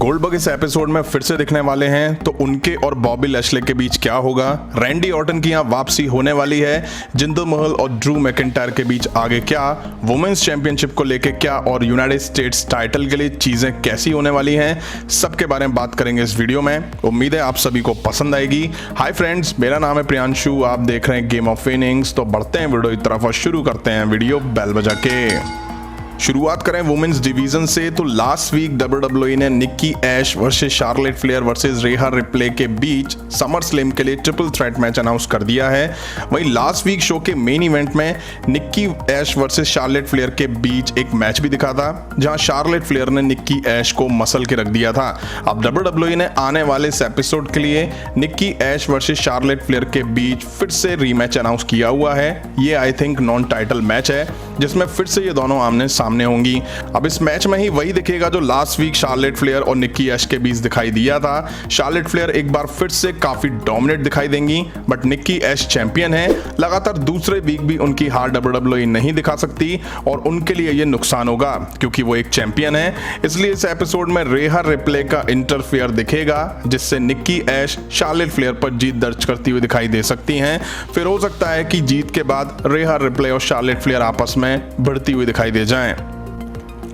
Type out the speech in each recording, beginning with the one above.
Goldberg इस episode में फिर से दिखने वाले हैं, तो उनके और बॉबी लैशले के बीच क्या होगा। रैंडी ऑर्टन की यहाँ वापसी होने वाली है। जिंदर महल और ड्रू मैकिंटायर के बीच आगे क्या, वुमेन्स चैंपियनशिप को लेके क्या और यूनाइटेड स्टेट्स टाइटल के लिए चीजें कैसी होने वाली हैं, सबके बारे में बात करेंगे इस वीडियो में। उम्मीद है आप सभी को पसंद आएगी। हाय फ्रेंड्स, मेरा नाम है प्रियांशु, आप देख रहे हैं गेम ऑफ विनिंग्स। तो बढ़ते हैं वीडियो की तरफ और शुरू करते हैं वीडियो बेल बजा के। शुरुआत करें वुमेन्स डिवीजन से, तो लास्ट वीक WWE ने Nikki Ash versus Charlotte Flair versus Rhea Ripley के बीच समर स्लैम के लिए ट्रिपल थ्रेट मैच अनाउंस कर दिया है। वहीं लास्ट वीक शो के मेन इवेंट में Nikki Ash versus Charlotte Flair के बीच एक मैच भी दिखा था, जहां शार्लेट फ्लेयर ने निक्की ऐश को मसल के रख दिया था। अब WWE ने आने वाले इस एपिसोड के लिए Nikki Ash versus Charlotte Flair के बीच फिर से रीमैच अनाउंस किया हुआ है। ये I think non title match है, जिसमें फिर से ये दोनों आमने सामने होंगी। अब इस मैच में ही वही दिखेगा जो लास्ट वीक शार्लेट फ्लेयर और निक्की ऐश के बीच दिखाई दिया था। शार्लेट फ्लेयर एक बार फिर से काफी डोमिनेट दिखाई देंगी, बट निक्की ऐश चैंपियन है। लगातार दूसरे वीक भी उनकी हार WWE नहीं दिखा सकती और उनके लिए ये नुकसान होगा, क्योंकि वो एक चैंपियन है। इसलिए इस एपिसोड में रेहा रिप्ले का इंटरफेयर दिखेगा, जिससे निक्की ऐश शार्लेट फ्लेयर पर जीत दर्ज करती हुई दिखाई दे सकती हैं। फिर हो सकता है कि जीत के बाद रेहा रिप्ले और शार्लेट फ्लेयर आपस में भिड़ती हुई दिखाई दे जाएं।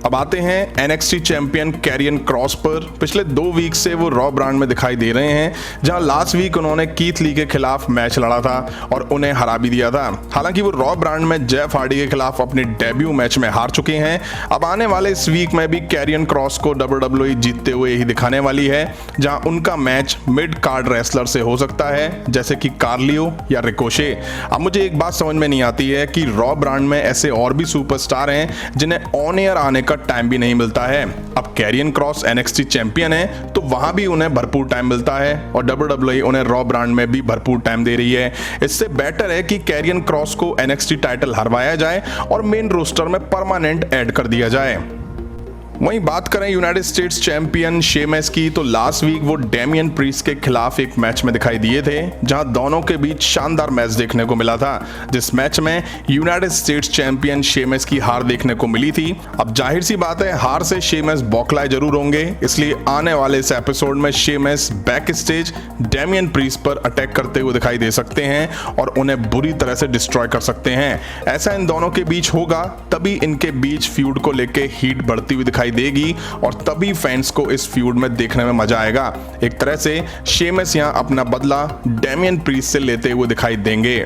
अब आते हैं NXT चैंपियन कैरियन क्रॉस पर। पिछले 2 वीक से वो रॉ ब्रांड में दिखाई दे रहे हैं, जहां लास्ट वीक उन्होंने कीथ ली के खिलाफ मैच लड़ा था और उन्हें हरा भी दिया था। हालांकि वो रॉ ब्रांड में जेफ हार्डी के खिलाफ अपने डेब्यू मैच में हार चुके हैं। अब आने वाले इस वीक में भी कैरियन क्रॉस को WWE जीतते हुए ही दिखाने वाली है, जहां उनका मैच मिड कार्ड रेसलर से हो सकता है, जैसे कि कार्लियो या रिकोशे। अब मुझे एक बात समझ में नहीं आती है कि रॉ ब्रांड में ऐसे और भी सुपरस्टार हैं जिन्हें ऑन एयर आने का टाइम भी नहीं मिलता है। अब कैरियन क्रॉस NXT चैंपियन है, तो वहां भी उन्हें भरपूर टाइम मिलता है और WWE उन्हें रॉ ब्रांड में भी भरपूर टाइम दे रही है। इससे बेटर है कि कैरियन क्रॉस को NXT टाइटल हरवाया जाए और मेन रोस्टर में परमानेंट ऐड कर दिया जाए। वहीं बात करें यूनाइटेड स्टेट्स चैंपियन शेमस की, तो लास्ट वीक वो डेमियन प्रीस्ट के खिलाफ एक मैच में दिखाई दिए थे, जहां दोनों के बीच शानदार मैच देखने को मिला था, जिस मैच में यूनाइटेड स्टेट्स चैंपियन शेमस की हार देखने को मिली थी। अब जाहिर सी बात है, हार से शेमस बौखलाए जरूर होंगे, इसलिए आने वाले इस एपिसोड में Sheamus back stage Damien priest पर अटैक करते हुए दिखाई दे सकते हैं और उन्हें बुरी तरह से डिस्ट्रॉय कर सकते हैं। ऐसा इन दोनों के बीच होगा, तभी इनके बीच फ्यूड को लेके हीट बढ़ती हुई दिखाई देगी और तभी फैंस को इस फ्यूड में देखने में मजा आएगा। एक तरह से शेमस यहां अपना बदला डेमियन प्रीस्ट से लेते हुए दिखाई देंगे।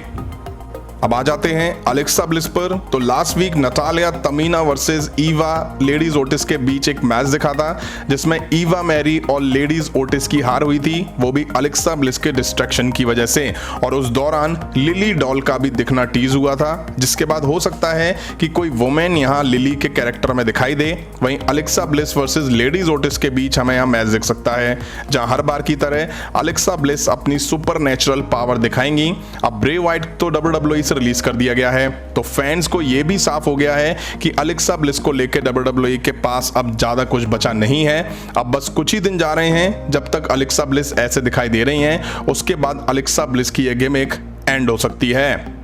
अब आ जाते हैं अलेक्सा ब्लिस पर। तो last week Natalya Tamina versus Eva ladies Otis के बीच एक मैच दिखा था, जिसमें ईवा मैरी और लेडीज ओटिस की हार हुई थी, वो भी अलेक्सा ब्लिस के डिस्ट्रैक्शन की वजह से। और उस दौरान लिली डॉल का भी दिखना टीज हुआ था, जिसके बाद हो सकता है कि कोई वुमेन यहां लिली के कैरेक्टर में दिखाई दे। वहीं Alexa bliss versus ladies Otis के बीच हमें यहां मैच दिख सकता है, जहां हर बार की तरह अलेक्सा ब्लिस अपनी सुपर नेचुरल पावर दिखाएंगी। अब ब्रे व्हाइट तो WWE से रिलीज कर दिया गया है, तो फैंस को यह भी साफ हो गया है कि अलेक्सा ब्लिस को लेकर WWE के पास अब ज्यादा कुछ बचा नहीं है। अब बस कुछ ही दिन जा रहे हैं जब तक अलेक्सा ब्लिस ऐसे दिखाई दे रही हैं, उसके बाद अलेक्सा ब्लिस की यह गिमिक एंड हो सकती है।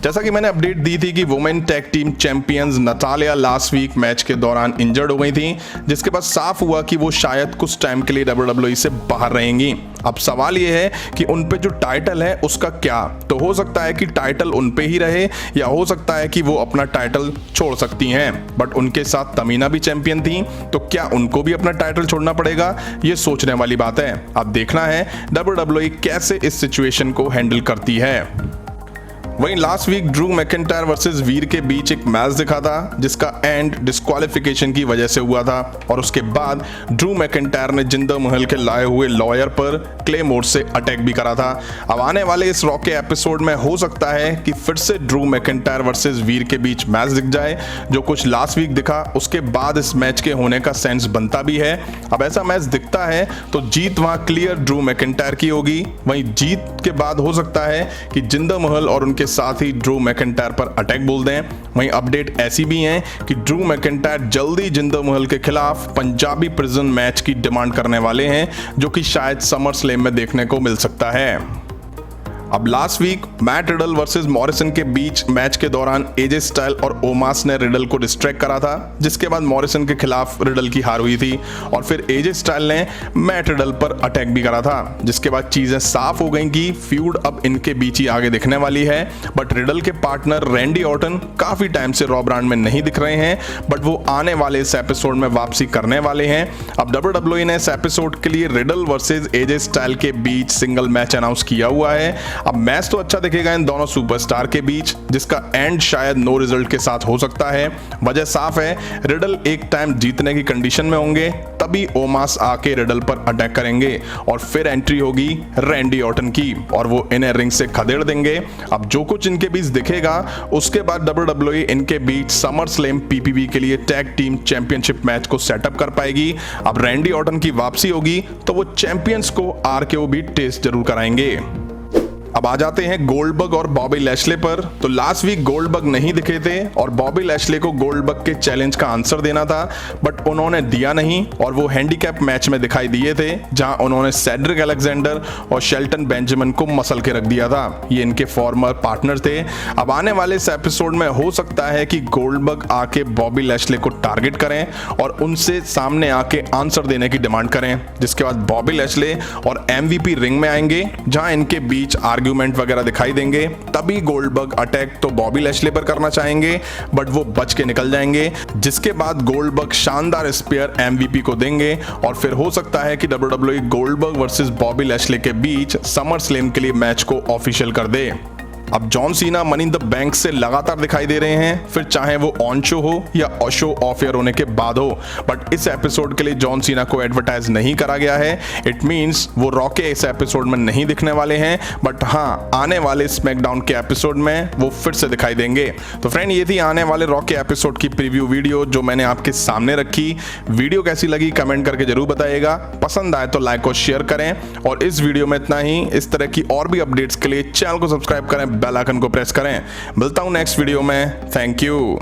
जैसा कि मैंने अपडेट दी थी कि women tag team champions Natalya last week match के दौरान इंजर्ड हो गई थी, जिसके बाद साफ हुआ कि वो शायद कुछ टाइम के लिए WWE से बाहर रहेंगी। अब सवाल ये है कि उन पे जो टाइटल है उसका क्या, तो हो सकता है कि टाइटल उन पे ही रहे या हो सकता है कि वो अपना टाइटल छोड़ सकती हैं। बट उनके साथ तमीना भी चैंपियन थी, तो क्या उनको भी अपना टाइटल छोड़ना पड़ेगा, ये सोचने वाली बात है। अब देखना है WWE कैसे इस सिचुएशन को हैंडल करती है। वहीं last week Drew McIntyre versus Veer के बीच एक मैच दिखा था, जिसका एंड डिस्क्वालिफिकेशन की वजह से हुआ था और उसके बाद ड्रू मैकिंटायर ने जिंदर महल के लाए हुए लॉयर पर क्ले मोड से अटैक भी करा था। अब आने वाले इस रॉ के एपिसोड में हो सकता है कि फिर से ड्रू मैकिंटायर वर्सेस वीर के बीच मैच दिख जाए। जो कुछ लास्ट वीक दिखा, उसके बाद इस मैच के होने का सेंस बनता भी है। अब ऐसा मैच दिखता है तो जीत वहां क्लियर ड्रू मैकिंटायर की होगी। वहीं जीत के बाद हो सकता है कि जिंदर महल और उनके साथ ही ड्रू मैकिंटायर पर अटैक बोल दें। वहीं अपडेट ऐसी भी है कि ड्रू मैकिंटायर जल्दी जिंदर महल के खिलाफ पंजाबी प्रिजन मैच की डिमांड करने वाले हैं, जो कि शायद समर स्लैम में देखने को मिल सकता है। अब last week Matt Riddle versus Morrison के बीच मैच के दौरान एजे स्टाइल और ओमास ने रिडल को डिस्ट्रैक्ट करा था, जिसके बाद मॉरिसन के खिलाफ रिडल की हार हुई थी और फिर एजे स्टाइल ने मैट रिडल पर अटैक भी करा था, जिसके बाद चीजें साफ हो गई कि फ्यूड अब इनके बीच ही आगे दिखने वाली है। बट रिडल के पार्टनर रैंडी ऑर्टन काफी टाइम से रॉ ब्रांड में नहीं दिख रहे हैं, बट वो आने वाले इस एपिसोड में वापसी करने वाले हैं। अब WWE ने इस एपिसोड के लिए रिडल वर्सेस एजे स्टाइल के बीच सिंगल मैच अनाउंस किया हुआ है। अब मैच तो अच्छा दिखेगा इन दोनों सुपरस्टार के बीच, जिसका एंड शायद नो रिजल्ट के साथ हो सकता है। वजह साफ है, रिडल एक टाइम जीतने की कंडीशन में होंगे, तभी ओमास आके रिडल पर अटैक करेंगे और फिर एंट्री होगी रैंडी ऑर्टन की और वो इन्हें रिंग से खदेड़ देंगे। अब जो कुछ इनके बीच दिखेगा, उसके बाद WWE इनके बीच समर स्लैम PPV के लिए टैग टीम चैंपियनशिप मैच को सेटअप कर पाएगी। अब रैंडी ऑर्टन की वापसी होगी तो वो चैंपियंस को RKO भी टेस्ट जरूर कराएंगे। अब आ जाते हैं गोल्डबर्ग और बॉबी लैशले पर। तो लास्ट वीक गोल्डबर्ग नहीं दिखे थे और बॉबी लैशले को गोल्डबर्ग के चैलेंज का आंसर देना था, बट उन्होंने दिया नहीं और वो हैंडीकैप मैच में दिखाई दिए थे, जहां उन्होंने सेड्रिक अलेक्जेंडर और शेल्टन बेंजामिन को मसल के रख दिया था। ये इनके फॉर्मर पार्टनर थे। अब आने वाले इस एपिसोड में हो सकता है कि गोल्डबर्ग आके बॉबी लैशले को टारगेट करें और उनसे सामने आके आंसर देने की डिमांड करें, जिसके बाद बॉबी लैशले और MVP रिंग में आएंगे, जहां इनके बीच आर्ग्यूमेंट वगैरह दिखाई देंगे। तभी गोल्डबर्ग अटैक तो बॉबी लैशले पर करना चाहेंगे, बट वो बच के निकल जाएंगे, जिसके बाद गोल्डबर्ग शानदार स्पेयर MVP को देंगे और फिर हो सकता है कि WWE गोल्डबर्ग वर्सेस बॉबी लैशले के बीच समर स्लैम के लिए मैच को ऑफिशियल कर दे। अब John Cena money in the bank से लगातार दिखाई दे रहे हैं, फिर चाहे वो ऑन शो हो या शो ऑफ एयर होने के बाद हो, बट इस एपिसोड के लिए जॉन सीना को एडवर्टाइज नहीं करा गया है। इट मींस वो रॉ के इस एपिसोड में नहीं दिखने वाले हैं, बट हाँ, आने वाले स्मैकडाउन के एपिसोड में वो फिर से दिखाई देंगे। तो फ्रेंड, ये थी आने वाले रॉ के एपिसोड की प्रीव्यू वीडियो जो मैंने आपके सामने रखी। वीडियो कैसी लगी कमेंट करके जरूर बताइएगा। पसंद आए तो लाइक और शेयर करें और इस वीडियो में इतना ही। इस तरह की और भी अपडेट्स के लिए चैनल को सब्सक्राइब करें, बेल आइकन को प्रेस करें। मिलता हूं नेक्स्ट वीडियो में। Thank you.